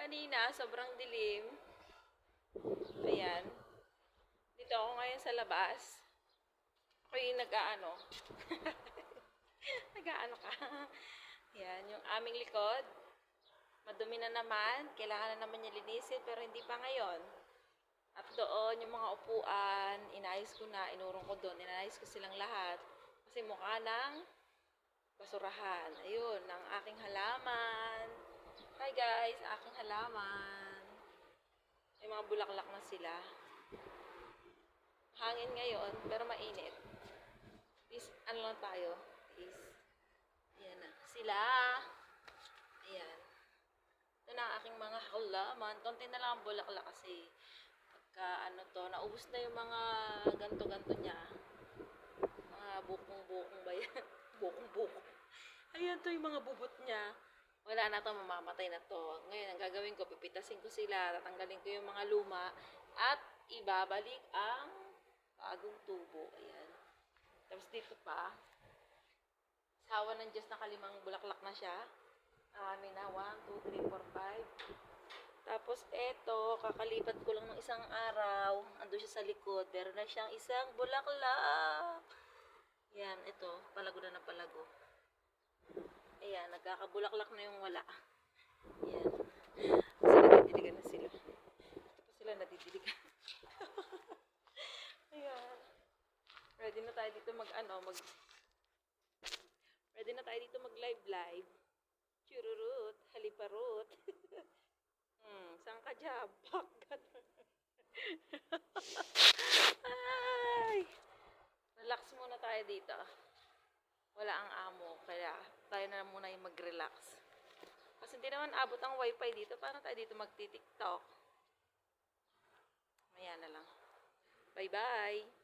Kanina, sobrang dilim. Ayan. Dito ako ngayon sa labas. Ako yung nag-aano. Nag-aano ka. Ayan, yung aming likod. Madumi na naman. Kailangan na naman niya linisin, pero hindi pa ngayon. At doon, yung mga upuan, inayos ko na, inurong ko doon. Inayos ko silang lahat. Kasi mukha ng basurahan. Ayun, ang aking halaman. Hi guys, aking halaman. May mga bulaklak na sila. Hangin ngayon, pero mainit. Please, ano lang tayo? Please. Ayan na. Sila. Ayan. Ito na ang aking mga halaman. Konti na lang ang bulaklak kasi pagka ano to, naubos na yung mga ganto-ganto niya. Mga bukong-bukong ba yan? Bukong-bukong. Ayan to yung mga bubot niya. Wala na to, mamamatay na to. Ngayon, ang gagawin ko, pipitasin ko sila, tatanggalin ko yung mga luma, at ibabalik ang bagong tubo. Ayan. Tapos dito pa, sawa ng Diyos, nakalimang bulaklak na siya. Amin na, 1, 2, 3, 4, 5. Tapos eto, kakalipat ko lang ng isang araw. Ando siya sa likod. Meron na siyang isang bulaklak. Yan, ito, palago na ng palago. Ayan, nagkakabulaklak na yung wala. Ayan. Kasi nadidiligan na sila. Ito pa sila nadidiligan. Ayan. Ready na tayo dito Ready na tayo dito mag-live. Chururut, haliparut. Saan ka dyan? Bakit? Ay! Relax muna tayo dito. Wala ang amo, kaya tayo na muna yung mag-relax. Kasi hindi naman abot ang wifi dito. Paano tayo dito magti-tiktok? Maya na lang. Bye-bye!